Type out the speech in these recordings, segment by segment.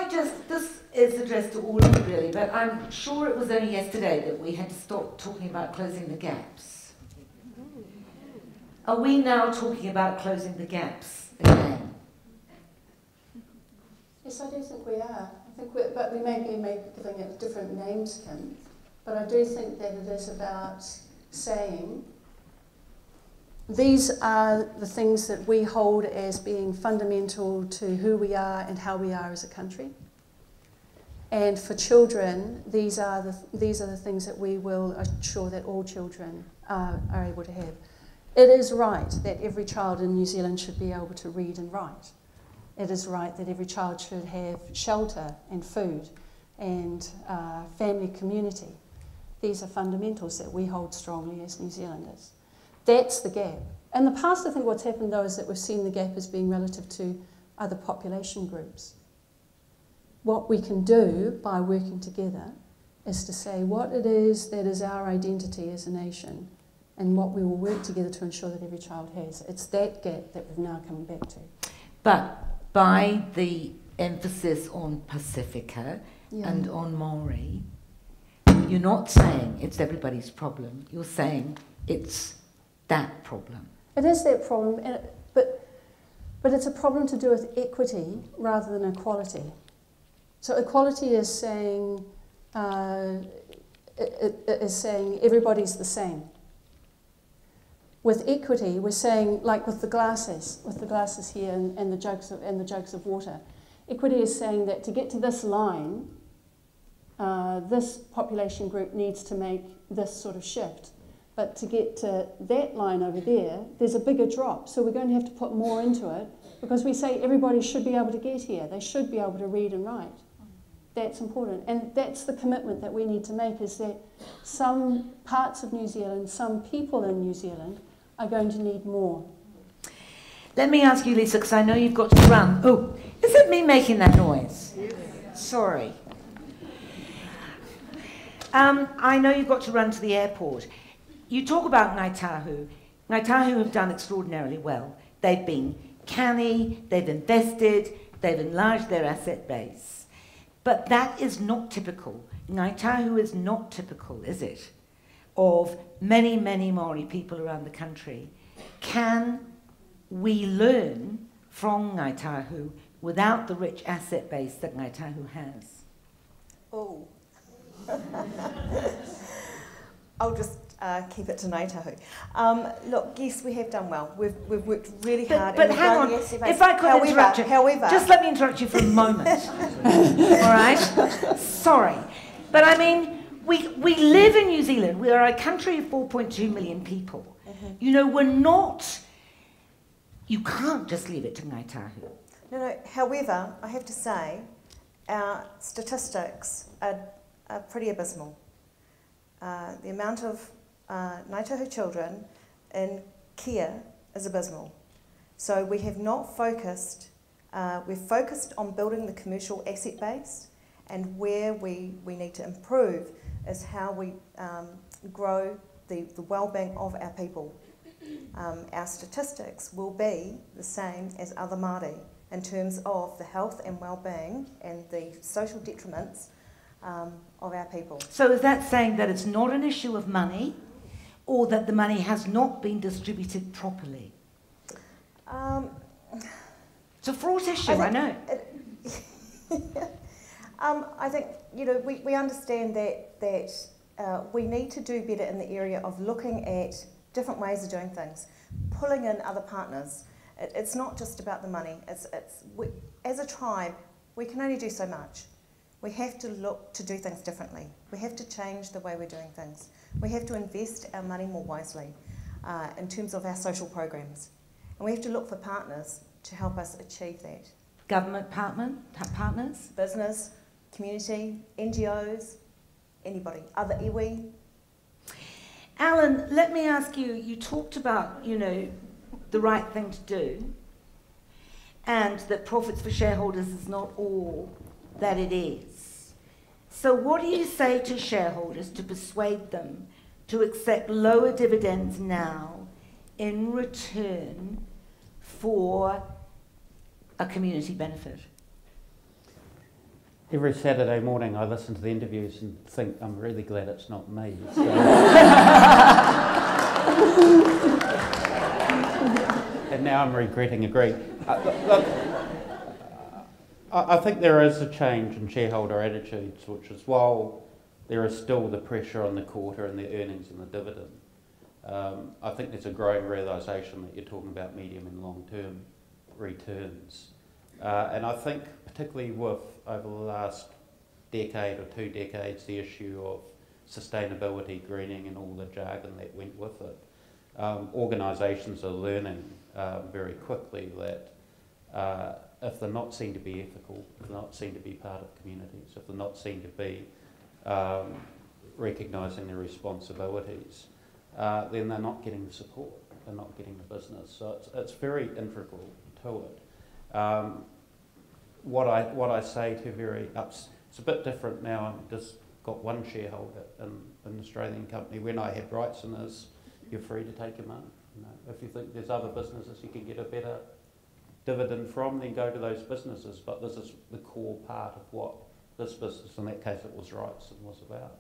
this is addressed to all of you really, but I'm sure it was only yesterday that we had to stop talking about closing the gaps. Are we now talking about closing the gaps again? Yes, I do think we are. But we may be giving it different names, Kim. But I do think that it is about saying these are the things that we hold as being fundamental to who we are and how we are as a country. And for children, these are the things that we will ensure that all children are able to have. It is right that every child in New Zealand should be able to read and write. It is right that every child should have shelter and food and family community. These are fundamentals that we hold strongly as New Zealanders. That's the gap. In the past, I think what's happened, though, is that we've seen the gap as being relative to other population groups. What we can do by working together is to say what it is that is our identity as a nation and what we will work together to ensure that every child has. It's that gap that we're now coming back to. But by the emphasis on Pacifica and on Maori, you're not saying it's everybody's problem. You're saying it's that problem. It is that problem, but it's a problem to do with equity rather than equality. So equality is saying everybody's the same. With equity, we're saying, like with the glasses here and the jugs of water. Equity is saying that to get to this line, this population group needs to make this sort of shift. But to get to that line over there, there's a bigger drop. So we're going to have to put more into it because we say everybody should be able to get here. They should be able to read and write. That's important. And that's the commitment that we need to make, is that some parts of New Zealand, some people in New Zealand are going to need more. Let me ask you, Lisa, because I know you've got to run. Oh, is it me making that noise? Yes. Sorry. I know you've got to run to the airport. You talk about Ngāi Tahu. Ngāi Tahu have done extraordinarily well. They've been canny, they've invested, they've enlarged their asset base. But that is not typical. Ngāi Tahu is not typical, is it, of many, many Māori people around the country. Can we learn from Ngāi Tahu without the rich asset base that Ngāi Tahu has? Oh. I'll just keep it to Ngāi Tahu. Look, yes, we have done well. We've worked really hard. But hang on, if I could interrupt you. However, just let me interrupt you for a moment. All right? Sorry. But I mean, we live in New Zealand. We are a country of 4.2 million people. You know, we're not... You can't just leave it to Ngāi Tahu. No. However, I have to say, our statistics are pretty abysmal. The amount of Ngāi Tahu children in care is abysmal. So we have not focused, we've focused on building the commercial asset base, and where we need to improve is how we grow the well-being of our people. Our statistics will be the same as other Māori in terms of the health and well-being and the social detriments of our people. So is that saying that it's not an issue of money, or that the money has not been distributed properly? It's a fraught issue, I know. I think, you know, we understand that we need to do better in the area of looking at different ways of doing things, pulling in other partners. It's not just about the money. As a tribe, we can only do so much. We have to look to do things differently. We have to change the way we're doing things. We have to invest our money more wisely in terms of our social programs. And we have to look for partners to help us achieve that. Government partners? Business, community, NGOs, anybody, other iwi. Alan, let me ask you, you talked about, you know, the right thing to do, and that profits for shareholders is not all that it is. So what do you say to shareholders to persuade them to accept lower dividends now in return for a community benefit? every Saturday morning I listen to the interviews and think, I'm really glad it's not me. So. And now I'm regretting agreeing. Look, I think there is a change in shareholder attitudes, which is while there is still the pressure on the quarter and the earnings and the dividend, I think there's a growing realisation that you're talking about medium and long-term returns. And I think particularly with, over the last decade or 2 decades, the issue of sustainability, greening and all the jargon that went with it, organisations are learning very quickly that if they're not seen to be ethical, if they're not seen to be part of communities, if they're not seen to be recognising their responsibilities, then they're not getting the support, they're not getting the business. So it's very integral to it. What I say to it's a bit different now. I've just got one shareholder in an Australian company. When I had rights in this, you're free to take your money. You know, if you think there's other businesses you can get a better dividend from, then go to those businesses. But this is the core part of what this business, in that case it was rights, and was about.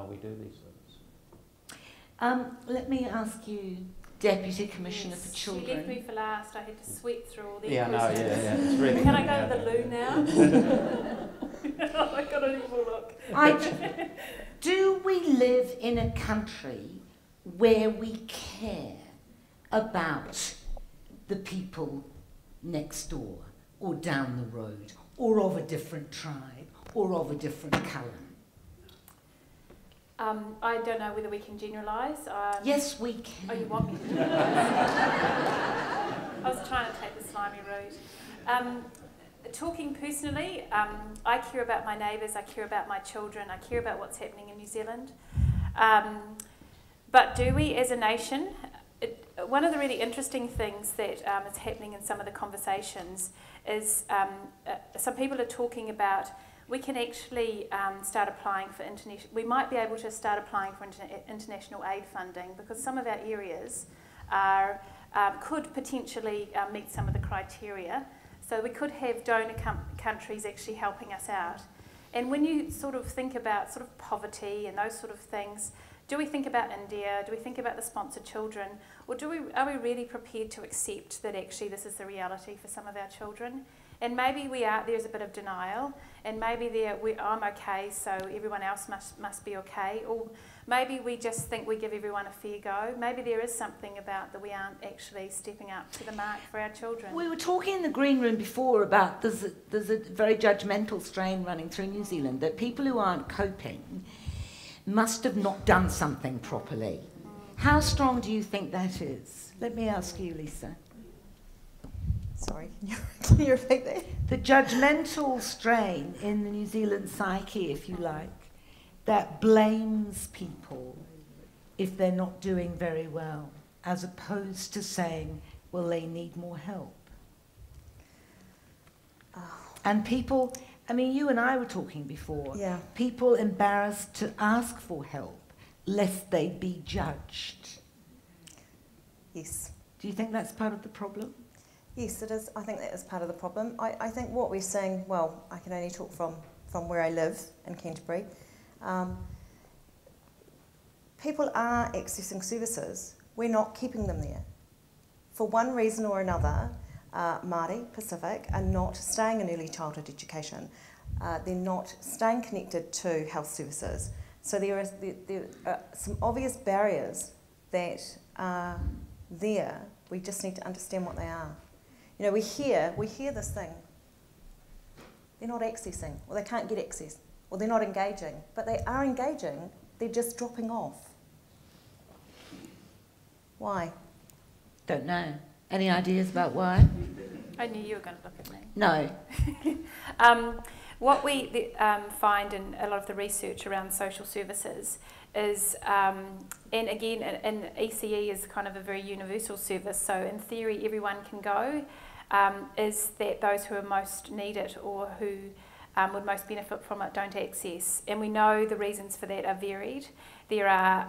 We do these things. Let me ask you, Deputy Commissioner for Children. You left me for last. I had to sweat through all the questions. Yeah. It's really Can I go to the loo now? I got an evil look. Do we live in a country where we care about the people next door, or down the road, or of a different tribe, or of a different colour? I don't know whether we can generalise. Yes, we can. Oh, you want me to generalise? I was trying to take the slimy route. Talking personally, I care about my neighbours, I care about my children, I care about what's happening in New Zealand. But do we as a nation? One of the really interesting things that is happening in some of the conversations is some people are talking about we can actually start applying for we might be able to start applying for international aid funding, because some of our areas are could potentially meet some of the criteria. So we could have donor countries actually helping us out. And when you sort of think about sort of poverty and those sort of things, do we think about India? Do we think about the sponsored children? Or are we really prepared to accept that actually this is the reality for some of our children? And maybe there's a bit of denial, and maybe I'm okay, so everyone else must be okay. Or maybe we just think we give everyone a fair go. Maybe there is something about that we aren't actually stepping up to the mark for our children. We were talking in the green room before about there's a very judgmental strain running through New Zealand, that people who aren't coping must have not done something properly. How strong do you think that is? Let me ask you, Lisa. Sorry, can you repeat that? The judgmental strain in the New Zealand psyche, if you like, that blames people if they're not doing very well, as opposed to saying, well, they need more help. Oh. And people, I mean, you and I were talking before, yeah. People embarrassed to ask for help lest they be judged. Yes. Do you think that's part of the problem? Yes, it is. I think that is part of the problem. I think what we're seeing, well, I can only talk from where I live in Canterbury. People are accessing services. We're not keeping them there. For one reason or another, Māori, Pacific, are not staying in early childhood education. They're not staying connected to health services. So there are some obvious barriers that are there. We just need to understand what they are. You know, we hear this thing. They're not accessing, or they can't get access, or they're not engaging. But they are engaging, they're just dropping off. Why? Don't know. Any ideas about why? I knew you were going to look at me. No. What we find in a lot of the research around social services is, and again, and ECE is kind of a very universal service, so in theory everyone can go, is that those who are most need it or who would most benefit from it don't access. And we know the reasons for that are varied. There are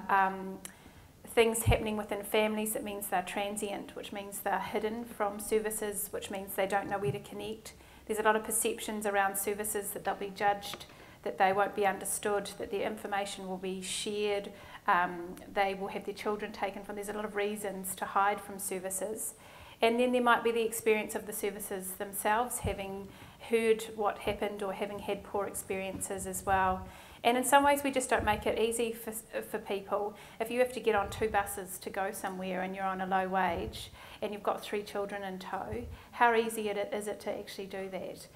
things happening within families that means they're transient, which means they're hidden from services, which means they don't know where to connect. There's a lot of perceptions around services that they'll be judged, that they won't be understood, that their information will be shared, they will have their children taken from. There's a lot of reasons to hide from services. And then there might be the experience of the services themselves, having heard what happened or having had poor experiences as well. And in some ways we just don't make it easy for people. If you have to get on 2 buses to go somewhere and you're on a low wage and you've got 3 children in tow, how easy is it to actually do that?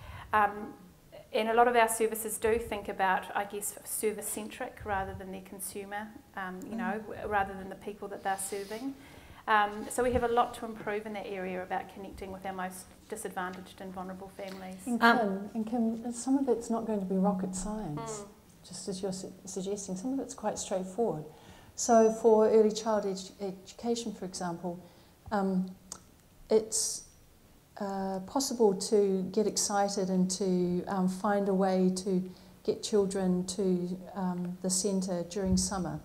And a lot of our services do think about, I guess, service-centric rather than their consumer, you know, rather than the people that they're serving. So we have a lot to improve in that area about connecting with our most disadvantaged and vulnerable families. And Kim, some of it's not going to be rocket science, just as you're suggesting. Some of it's quite straightforward. So for early child education, for example, it's possible to get excited and to find a way to get children to the centre during summer.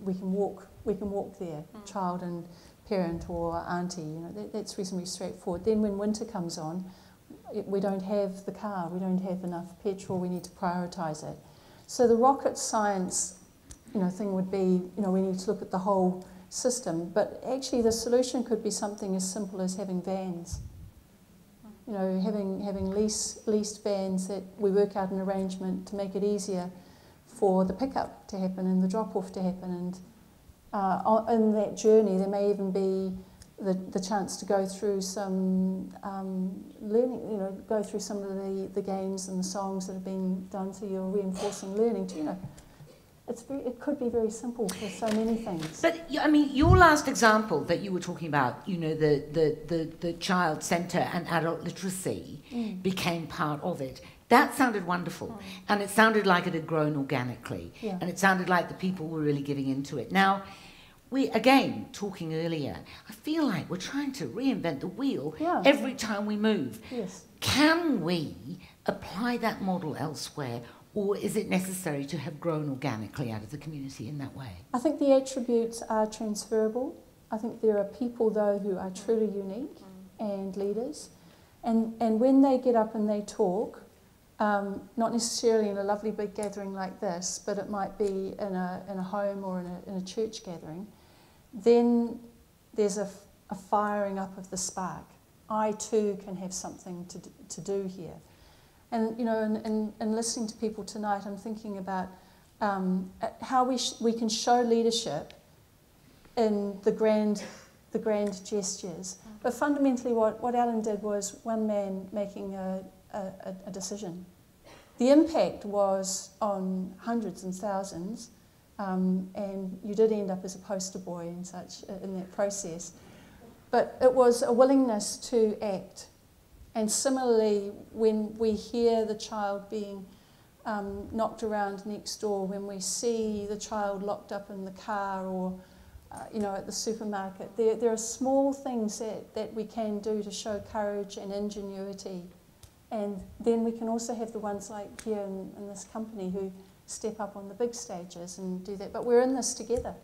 We can walk there, child and parent or auntie. You know, that's reasonably straightforward. Then when winter comes on, we don't have the car, we don't have enough petrol, we need to prioritise it. So the rocket science, you know, thing would be, you know, we need to look at the whole system. But actually, the solution could be something as simple as having vans. You know, having leased vans that we work out an arrangement to make it easier for the pickup to happen and the drop-off to happen. And in that journey, there may even be the chance to go through some learning, you know, go through some of the games and the songs that have been done, so you're reinforcing learning. You know, it could be very simple for so many things. But I mean, your last example that you were talking about, you know, the child centre and adult literacy became part of it. That sounded wonderful, and it sounded like it had grown organically, and it sounded like the people were really getting into it. Now, we, again, talking earlier, I feel like we're trying to reinvent the wheel every time we move. Yes. Can we apply that model elsewhere, or is it necessary to have grown organically out of the community in that way? I think the attributes are transferable. I think there are people, though, who are truly unique and leaders. And when they get up and they talk, not necessarily in a lovely big gathering like this, but it might be in a home or in a church gathering, then there's a firing up of the spark. I too can have something to do here. And you know, in listening to people tonight, I'm thinking about how we can show leadership in the grand gestures. But fundamentally, what Alan did was one man making a decision. The impact was on hundreds and thousands, and you did end up as a poster boy and such in that process. But it was a willingness to act. And similarly, when we hear the child being knocked around next door, when we see the child locked up in the car or you know, at the supermarket, there are small things that we can do to show courage and ingenuity. And then we can also have the ones like here in this company who step up on the big stages and do that. But we're in this together.